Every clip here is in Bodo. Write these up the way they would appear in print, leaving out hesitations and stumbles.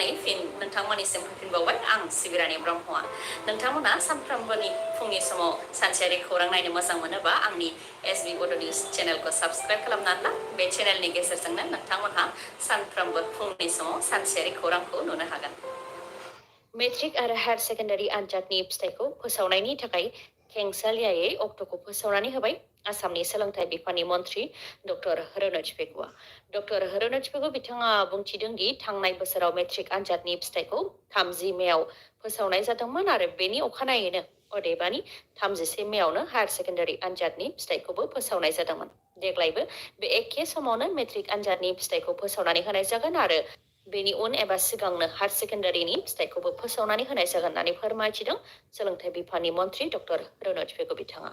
खालामनानै फिन नोंथांमोननिसिम फैफिनबावबाय आं सिबिरानि ब्रह्मआ। नोंथांमोना सानफ्रोमबोनि फुंनि समाव सानसेयारि खौरां नायनो मोजां मोनोबा आंनि SBBodo News चेनेलखौ साबस्क्राइब खालामनानै ला। बे चेनेलनि गेजेरजोंनो नोंथांमोनहा सानफ्रोमबो फुंनि समाव सानसेयारि खौरांखौ नुनो हागोन। मेट्रिक आरो हायार सेकेन्डारि आनजादनि फिथाइखौ फोसावनायनि थाखाय खेंसालियायै अक्ट'खौ फोसावनानै होबाय आसामनि सोलोंथाइ बिफाननि मन्थ्रि डक्टर रोनोज पेगुआ। डक्टर रोनोज पेगु बिथाङा बुंथिदों दि थांनाय बोसोराव मेट्रिक आनजादनि फिथाइखौ 30 मेआव फोसावनाय जादोंमोन आरो बेनि अखानायैनो अदेबानि 31 मेआवनो हायार सेकेन्डारि आनजादनि फिथाइखौबो फोसावनाय जादोंमोन। देग्लायबो बे एखे समावनो मेट्रिक आनजादनि फिथाइखौ फोसावनानै होनाय जागोन आरो बेनि उन एबा सिगांनो हायार सेकेन्डारिनि फिथाइखौबो फोसावनानै होनाय जागोन होननानै फोरमायथिदों सोलोंथाइ बिफाननि मन्थ्रि डक्टर रोनोज पेगु बिथाङा।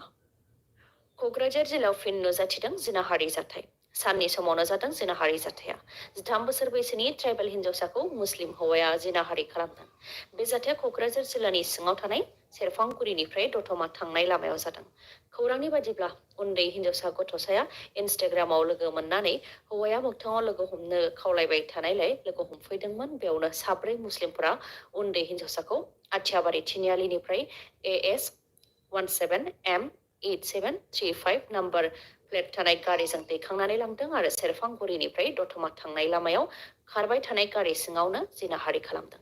क'क्राझार जिल्लायाव फिन नुजाथिदों जिनाहारि जाथाय। साननि समावनो जादों जिनाहारि जाथाया। 13 बोसोर बैसोनि ट्राइबेल हिन्जावसाखौ मुस्लिम हौवाया जिनाहारि खालामदों। बे जाथाया क'क्राझार जिल्लानि सिङाव थानाय सेरफांगुरिनिफ्राय दतमा थांनाय लामायाव जादों। खौरांनि बादिब्ला उन्दै हिन्जावसा गथ'साया इन्स्टाग्रामाव लोगो मोननानै हौवाया मोगथाङाव लोगो हमनो खावलायबाय थानायलाय लोगो हमफैदोंमोन। बेयावनो 4 मुस्लिमफोरा उन्दै हिन्जावसाखौ आथियाबारि थिनियालिनिफ्राय AS 17M8735 नाम्बार प्लेट थानाय गारिजों दैखांनानै लांदों आरो सेरफांगुरिनिफ्राय दतमा थांनाय लामायाव खारबाय थानाय गारि सिङावनो जिनाहारि खालामदों।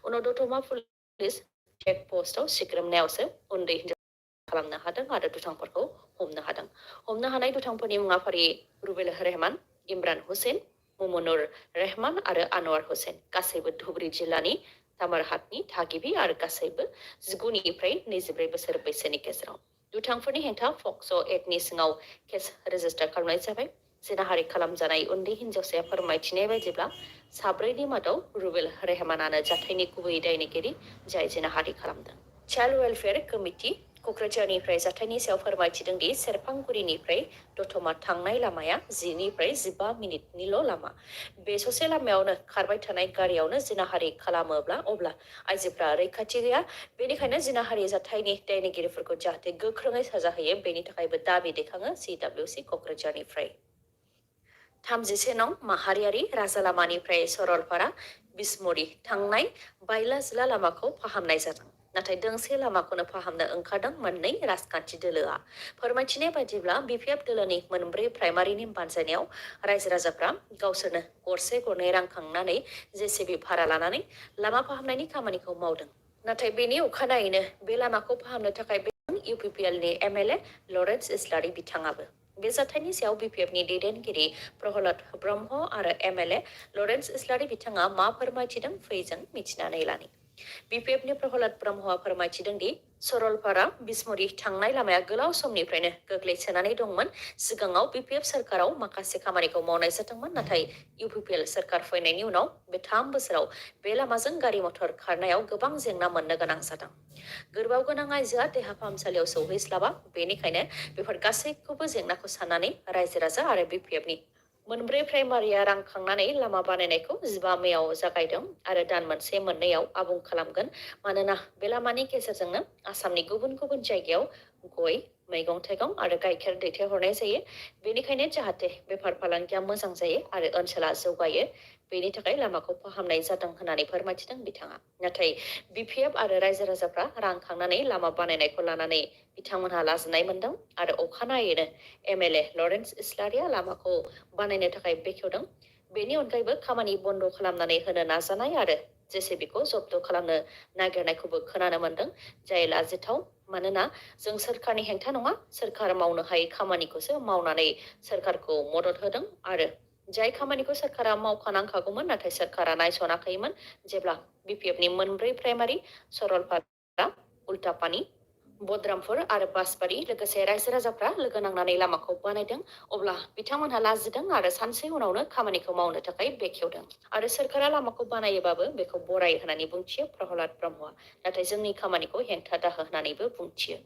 उनाव दतमा पुलिस चेक पस्टआव सिग्रोमनायावसो उन्दै हिन्जावसा खालामनो हादों आरो दुथांफोरखौ हमनो हादों। हमनो हानाय दुथांफोरनि मुङा फारि रुबेल रहमान, इमरान हुसैन, मुमनुर रहमान आरो आनवार हुसैन। गासैबो धुबुरी जिल्लानि तामारहाटनि थागिबि आरो गासैबो 19 निफ्राय 24 बोसोर बैसोनि गेजेराव। दुथांफोरनि हेंथा पक्स' एक्टनि सिङाव केस रेजिस्टार खालामनाय जाबाय। जिनाहारि खालामजानाय उन्दै हिन्जावसाया फोरमायथिनाय बायदिब्ला 4नि मादाव रुबेल रहमानानो जाथायनि गुबै दायनिगिरि जाय जिनाहारि खालामदों। चाइल्ड वेलफेयार कमिटि क'क्राझारनिफ्राय जाथायनि सायाव फोरमायथिदों दि सेरफांगुरिनिफ्राय दतमा थांनाय लामाया 10 निफ्राय 15 मिनिटनिल' लामा। बे ससे लामायावनो खारबाय थानाय गारियावनो जिनाहारि खालामोब्ला अब्ला आइजोफ्रा रैखाथि गैया। बेनिखायनो जिनाहारि जाथायनि दायनिगिरिफोरखौ जाहाथे गोख्रोङै साजा होयो बेनि थाखायबो दाबि दैखाङो CWC क'क्राझारनिफ्राय। 31 नं माहारियारि राजालामानिफ्राय सरलपारा बिसमुरि थांनाय बायला जिला लामाखौ फाहामनाय जादों। नाथाय दोंसे लामाखौनो फाहामनो ओंखारदों मोननै राजखान्थि दोलोआ। फोरमायथिनाय बायदिब्ला BPF दोलोनि 4 प्राइमारिनि बानजायनायाव रायजो राजाफ्रा गावसोरनो गरसे गरनै रां खांनानै JCB भारा लानानै लामा फाहामनायनि खामानिखौ मावदों। नाथाय बेनि अखानायैनो बे लामाखौ फाहामनो थाखाय UPPLनि MLA लरेन्स इस्लारि बिथाङाबो। बे जाथायनि सायाव BPFनि दैदेनगिरि प्रहलाद ब्रह्म आरो MLA लरेन्स इस्लारि बिथाङा मा फोरमायथिदों फै जों मिथिनानै लानि। BPFनि प्रहलाद ब्रह्मआ फोरमायथिदों दि सरलपारा बिसमुरि थांनाय लामाया गोलाव समनिफ्रायनो गोग्लैसोनानै दंमोन। सिगाङाव BPF सोरखाराव माखासे खामानिखौ मावनाय जादोंमोन, नाथाय UPPL सोरखार फैनायनि उनाव बे 3 बोसोराव बे लामाजों गारि मथर खारनायाव गोबां जेंना मोननो गोनां जादों। गोरबाव गोनां आइजोआ देहा फाहामसालियाव सौहैस्लाबा, बेनिखायनो बेफोर गासैखौबो जेंनाखौ साननानै रायजो राजा आरो BPFनि 4 प्राइमारिया रां खांनानै लामा बानायनायखौ 15 मेआव जागायदों आरो दान मोनसे मोननैआव आबुं खालामगोन। मानोना बे लामानि गेजेरजोंनो आसामनि गुबुन गुबुन जायगायाव गय, मैगं थाइगं आरो गाइखेर दैथायहरनाय जायो। बेनिखायनो जाहाथे बेफार फालांगिया मोजां जायो आरो ओनसोला जौगायो, बेनि थाखाय लामाखौ फाहामनाय जादों होननानै फोरमायथिदों बिथाङा। नाथाय BPF आरो रायजो राजाफ्रा रां खांनानै लामा बानायनायखौ लानानै बिथांमोनहा लाजिनाय मोनदों आरो अखानायैनो MLA लरेन्स इस्लारिया लामाखौ बानायनो थाखाय बेखेवदों। बेनि अनगायैबो खामानि बन्द खालामनानै होनो नाजानाय आरो JCBखौ जब्द खालामनो नागिरनायखौबो खोनानो मोनदों, जाय लाजिथाव। मानोना जों सोरखारनि हेंथा नङा, सोरखार मावनो हायै खामानिखौसो मावनानै सोरखारखौ मदद होदों आरो जाय खामानिखौ सोरखारा मावखानांखागौमोन नाथाय सोरखारा नायसनाखैमोन। जेब्ला BPFनि 4 प्राइमारि सरलपारा, उल्टापानि, बद्रामपुर आरो बासबारि लोगोसे रायजो राजाफ्रा लोगो नांनानै लामाखौ बानायदों, अब्ला बिथांमोनहा लाजिदों आरो सानसे उनावनो खामानिखौ मावनो थाखाय बेखेवदों आरो सोरखारा लामाखौ बानायोबाबो बेखौ बराय होननानै बुंथियो प्रहलाद ब्रह्मआ। नाथाय जोंनि खामानिखौ हेंथा दाहो होननानैबो बुंथियो।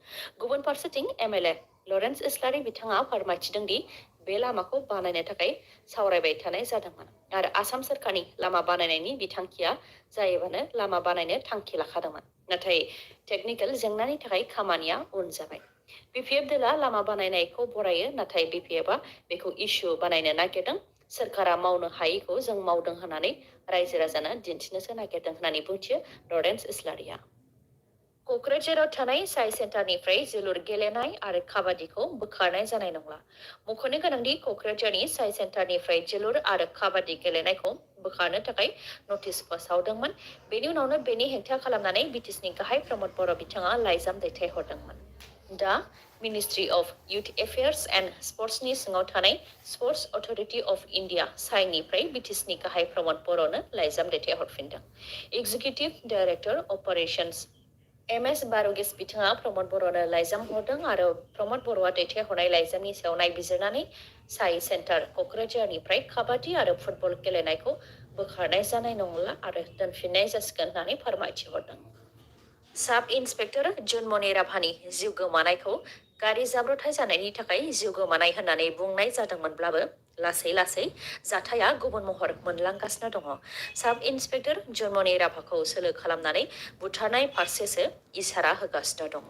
गुबुन फारसेथिं MLA लरेन्स इस्लारि बिथाङा फोरमायथिदों दि बे लामाखौ बानायनो थाखाय सावरायबाय थानाय जादोंमोन आरो आसाम सोरखारनि लामा बानायनायनि बिथांखिया जायोबानो लामा बानायनो थांखि लाखादोंमोन। नाथाय टेकनिकेल जेंनानि थाखाय खामानिया उन जाबाय। BPF दोला लामा बानायनायखौ बरायो, नाथाय BPFआ बेखौ इस्यु बानायनो नागिरदों। सोरखारा मावनो हायैखौ जों मावदों होननानै रायजो राजानो दिन्थिनोसो नागिरदों होननानै बुंथियो लरेन्स इस्लारिया। क'क्राझाराव थानाय साइ सेन्टारनिफ्राय जोलुर गेलेनाय आरो काबादिखौ बोखारनाय जानाय नंला। मख'नो गोनांदि क'क्राझारनि साइ सेन्टारनिफ्राय जोलुर आरो काबादि गेलेनायखौ बोखारनो थाखाय नटिस फोसावदोंमोन। बेनि उनावनो बेनि हेंथा खालामनानै बिटिसिनि गाहाय प्रमद बर' बिथाङा लाइजाम दैथायहरदोंमोन। दा ministry of youth affairs and स्पर्ट्सनि सिङाव थानाय स्पर्ट्स अथरिटि अफ इन्डिया साइनिफ्राय बिटिसिनि गाहाय प्रमद बर'नो लाइजाम दैथायहरफिनदों। एक्जिकिउटिभ डाइरेक्टर अपारेशन्स MS बार'गिस बिथाङा प्रमद बर'नो लाइजाम हरदों आरो प्रमद बर'आ दैथायहरनाय लाइजामनि सायाव नायबिजिरनानै साइ सेन्टार क'क्राझारनिफ्राय काबादि आरो फुटबल गेलेनायखौ बोखारनाय जानाय नंला आरो दोनफिननाय जासिगोन होननानै फोरमायथि हरदों। साब इन्सपेक्टर जुनमनि राभानि जिउ गोमानायखौ गारि जाब्रथाय जानायनि थाखाय जिउ गोमानाय होननानै बुंनाय जादोंमोनब्लाबो लासै लासै जाथाया गुबुन महर मोनलांगासिनो दङ। साब इन्सपेक्टर जुनमनि राभाखौ सोलो खालामनानै बुथारनाय फारसेसो इसारा होगासिनो दङ।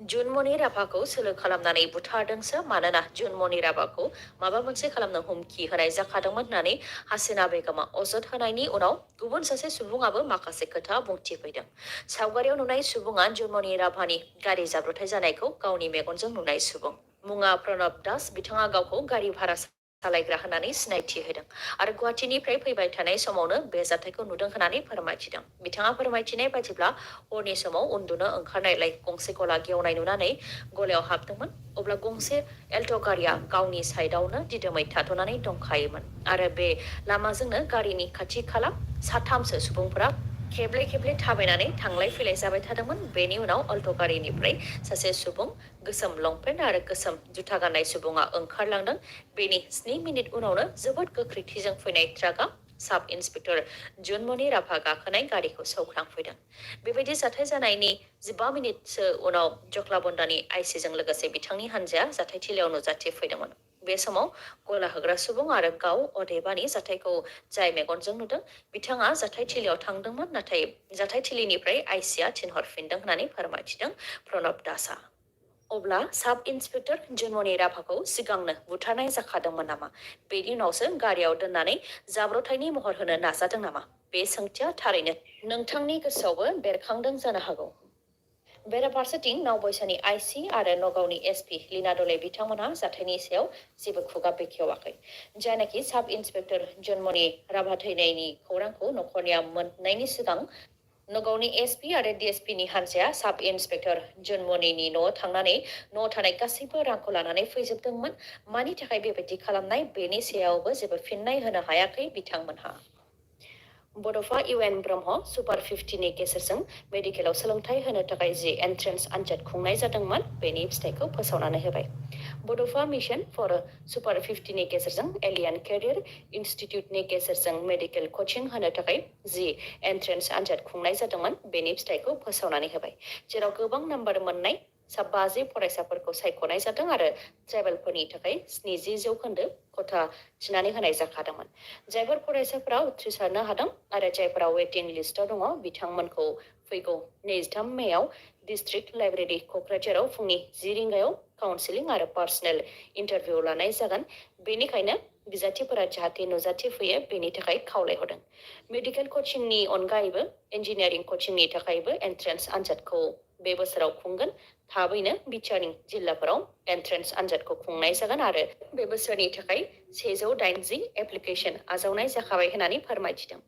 जुनमनि राभाखौ सोलो खालामनानै बुथारदोंसो मानोना जुनमनि राभाखौ माबा मोनसे खालामनो हुमखि होनाय जाखादोंमोन होननानै हासिना बेगमा अजद होनायनि उनाव गुबुन सासे सुबुङाबो माखासे खोथा बुंथिफैदों। सावगारियाव नुनाय सुबुङा जुनमनि राभानि गारि जाब्रथाय जानायखौ गावनि मेगनजों नुनाय सुबुं। मुङा प्रणब दास। बिथाङा गावखौ गारि भारा सालायग्रा होननानै सिनायथि होदों आरो गुवाहाटीनिफ्राय फैबाय थानाय समावनो बे जाथायखौ नुदों होननानै फोरमायथिदों। बिथाङा फोरमायथिनाय बायदिब्ला हरनि समाव उन्दुनो ओंखारनायलाय गंसे गला गेवनाय नुनानै गलायाव हाबदोंमोन। अब्ला गंसे एल्ट' गारिया गावनि साइडआवनो दिदोमै थाथ'नानै दंखायोमोन आरो बे लामाजोंनो गारिनि खाथि खाला साथामसो सुबुंफोरा खेबले खेबले थाबायनानै थांलाय फैलाय जाबाय थादोंमोन। बेनि उनाव अल्ट' गारिनिफ्राय सासे सुबुं गोसोम लंपेन्ट आरो गोसोम जुथा गाननाय सुबुङा ओंखारलांदों। बेनि 7 मिनिट उनावनो जोबोद गोख्रैथिजों फैनाय ट्राकआ साब इन्सपेक्टर जुनमनि राभा गाखोनाय गारिखौ सौख्रांफैदों। बेबायदि जाथाय जानायनि 15 मिनिटसो उनाव जख्लाबन्दानि आइसिजों लोगोसे बिथांनि हान्जाया जाथायथिलियाव नुजाथिफैदोंमोन। बे समाव गला होग्रा सुबुं आरो गाव अदेबानि जाथायखौ जाय मेगनजों नुदों बिथाङा जाथायथिलियाव थांदोंमोन, नाथाय जाथायथिलिनिफ्राय आइसिया थिनहरफिनदों होननानै फोरमायथिदों प्रणब दासआ। अब्ला साब इन्सपेक्टर जुनमनि राभाखौ सिगांनो बुथारनाय जाखादोंमोन नामा? बेनि उनावसो गारियाव दोननानै जाब्रथायनि महर होनो नाजादों नामा? बे सोंथिया थारैनो नोंथांनि गोसोआवबो बेरखांदों जानो हागौ। बेराफारसेथिं नावबयसानि आइसि आरो नगावनि एसपि लीना दले बिथांमोनहा जाथायनि सायाव जेबो खुगा बेखेवाखै। जायनाखि साब इन्सपेक्टर जुनमनि राभा थैनायनि खौरांखौ नखरनिया मोननायनि सिगां नगावनि एसपि आरो डिएसपिनि हान्जाया साब इन्सपेक्टर जुनमनिनि न'आव थांनानै न'आव थानाय गासैबो रांखौ लानानै फैजोबदोंमोन। मानि थाखाय बेबायदि खालामनाय बेनि सायावबो जेबो फिननाय होनो हायाखै बिथांमोनहा। बड'फा UN ब्रह्म सुपार 50नि गेजेरजों मेडिकेलाव सोलोंथाइ होनो थाखाय जि एन्ट्रेन्स आनजाद खुंनाय जादोंमोन बेनि फिथाइखौ फोसावनानै होबाय। बड'फा मिशन फर सुपार 50नि गेजेरजों एलियान केरियार इनस्टिट्यूटनि गेजेरजों मेडिकेल कचिं होनो थाखाय जि एन्ट्रेन्स आनजाद खुंनाय जादोंमोन बेनि फिथाइखौ फोसावनानै होबाय। जेराव गोबां नाम्बार मोननाय 52 फरायसाफोरखौ सायख'नाय जादों आरो ट्राइबेलफोरनि थाखाय 70% खथा थिनानै होनाय जाखादोंमोन। जायफोर फरायसाफोरा उथ्रिसारनो हादों आरो जायफोरा वेटिं लिस्टआव दङ बिथांमोनखौ फैगौ 23 मेआव डिस्ट्रिक्ट लाइब्रेरि क'क्राझाराव फुंनि 10 रिंगायाव काउन्सिलिं आरो पार्सनेल इन्टारभिउ लानाय जागोन। बेनिखायनो बिजाथिफोरा जाहाथे नुजाथिफैयो बेनि थाखाय खावलायहरदों। मेडिकेल कचिंनि अनगायैबो इन्जिनियारिं कचिंनि थाखायबो एन्ट्रेन्स आनजादखौ बे बोसोराव खुंगोन। थाबैनो बिटिआरनि जिल्लाफोराव एन्ट्रेन्स आनजादखौ खुंनाय जागोन आरो बे बोसोरनि थाखाय 180 एप्लिकेशन आजावनाय जाखाबाय होननानै फोरमायथिदों।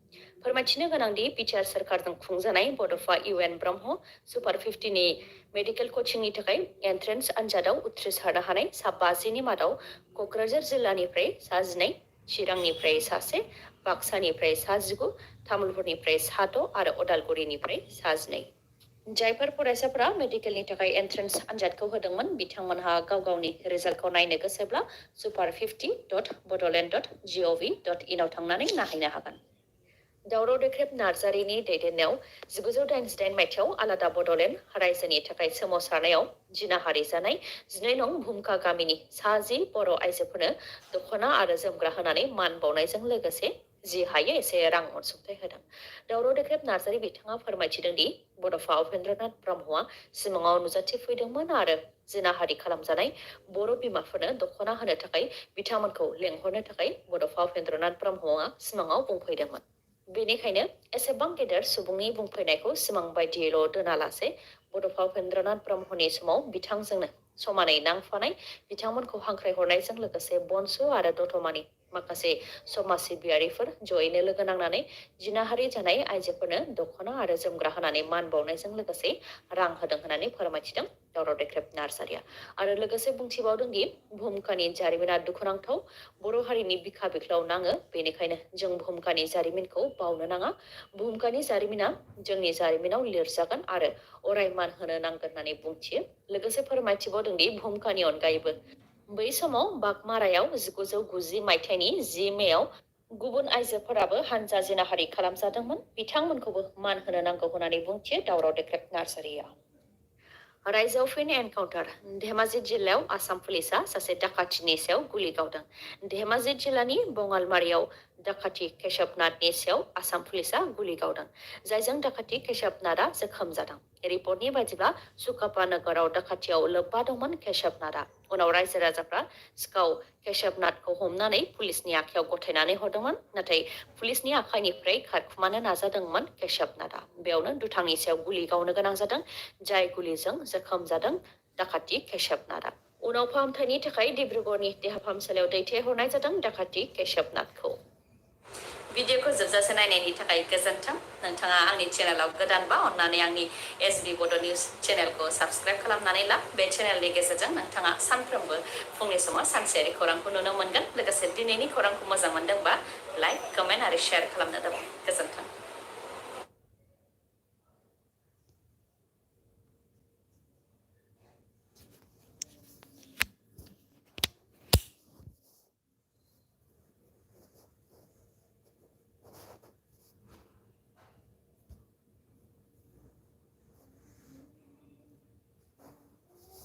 फोरमायथिनो गोनांदि बिटिआर सोरखारजों खुंजानाय बड'फा UN ब्रह्म सुपार 50नि मेडिकेल कचिंनि थाखाय एन्ट्रेन्स आनजादाव उथ्रिसारनो हानाय 52नि मादाव क'क्राझार जिल्लानिफ्राय 12, चिरांनिफ्राय 1, बाक्सानिफ्राय 19, तामुलपुरनिफ्राय 6 आरो अदालगुरिनिफ्राय 12। जायफोर फरायसाफोरा मेडिकेलनि थाखाय एन्ट्रेन्स आनजादखौ होदोंमोन बिथांमोनहा गाव गावनि रिजाल्टखौ नायनो गोसोब्ला super50.bodoland.gov.in आव थांनानै नायहैनो हागोन। दावराव देख्रेब नार्जारिनि दैदेननायाव 1988 मायथाइयाव आलादा बड'लेण्ड रायजोनि थाखाय सोमावसारनायाव जिनाहारि जानाय 12 नं भुमखा गामिनि 10 बर' आइजोफोरनो दख'ना आरो जोमग्रा होनानै मान बावनायजों लोगोसे जि हायो एसे रां अनसुंथाइ होदों। दावराव देख्रेब नार्जारि बिथाङा फोरमायथिदों दि बड'फा उपेन्द्रनाथ ब्रह्मआ सिमाङाव नुजाथिफैदोंमोन आरो जिनाहारि खालामजानाय बर' बिमाफोरनो दख'ना होनो थाखाय बिथांमोनखौ लेंहरनो थाखाय बड'फा उपेन्द्रनाथ ब्रह्मआ सिमाङाव बुंफैदोंमोन। बेनिखायनो एसेबां गेदेर सुबुंनि बुंफैनायखौ सिमां बायदियैल' दोनालासे बड'फा उपेन्द्रनाथ ब्रह्मनि समाव बिथांजोंनो समानै नांफानाय बिथांमोनखौ हांख्रायहरनायजों लोगोसे बनसु आरो दतमानि माखासे समाज सिबियारिफोर जयैनो लोगो नांनानै जिनाहारि जानाय आइजोफोरनो दख'ना आरो जोमग्रा होनानै मान बावनायजों लोगोसे रां होदों होननानै फोरमायथिदों दावराव देख्रेब नार्जारिया। आरो लोगोसे बुंथिबावदों दि भुमकानि जारिमिना दुखुनांथाव, बर' हारिनि बिखा बिख्लायाव नाङो, बेनिखायनो जों भुमकानि जारिमिनखौ बावनो नाङा। भुमकानि जारिमिना जोंनि जारिमिनाव लिरजागोन आरो अराय मान होनो नांगोन होननानै बुंथियो। लोगोसे फोरमायथिबावदों दि भुमकानि अनगायैबो बै समाव बागमारायाव 1990 मायथाइनि 10 मेयाव गुबुन आइजोफोराबो हानजा जिनाहारि खालामजादोंमोन, बिथांमोनखौबो मान होनो नांगौ होननानै बुंथियो दावराव देख्रेब नार्जारिया। रायजोआव फिन एनकाउन्टार, धेमाजि जिल्लायाव आसाम पुलिसआ सासे डाकातिनि सायाव गुलि गावदों। धेमाजि जिल्लानि बङालमारियाव डाकाति केशबनाथनि सायाव आसाम पुलिसआ गुलि गावदों, जायजों डाकाति केशबनाथआ जोखोम जादों। रिपर्टनि बायदिब्ला सुकापा नोगोराव डाकातियाव लोब्बा दंमोन केशबनाथआ। उनाव रायजो राजाफ्रा सिखाव केशबनाथखौ हमनानै पुलिसनि आखायाव गथायनानै हरदोंमोन, नाथाय पुलिसनि आखाइनिफ्राय खारखुमानो नाजादोंमोन केशबनाथआ। बेयावनो दुथांनि सायाव गुलि गावनो गोनां जादों, जाय गुलिजों जोखोम जादों डाकाति केशबनाथआ। उनाव फाहामथायनि थाखाय डिब्रुगड़नि देहा फाहामसालियाव दैथायहरनाय जादों डाकाति केशबनाथखौ। भिडिअखौ जोबजासे नायनायनि थाखाय गोजोन्थों। नोंथाङा आंनि चेनेलाव गोदानबा अन्नानै आंनि SB बड' निउस चेनेलखौ साबस्क्राइब खालामनानै ला। बे चेनेलनि गेजेरजों नोंथाङा सानफ्रोमबो फुंनि समाव सानसेयारि खौरांखौ नुनो मोनगोन। लोगोसे दिनैनि खौरांखौ मोजां मोनदोंबा लाइक, कमेन्ट आरो शेयार खालामनो दाबाव। गोजोन्थों।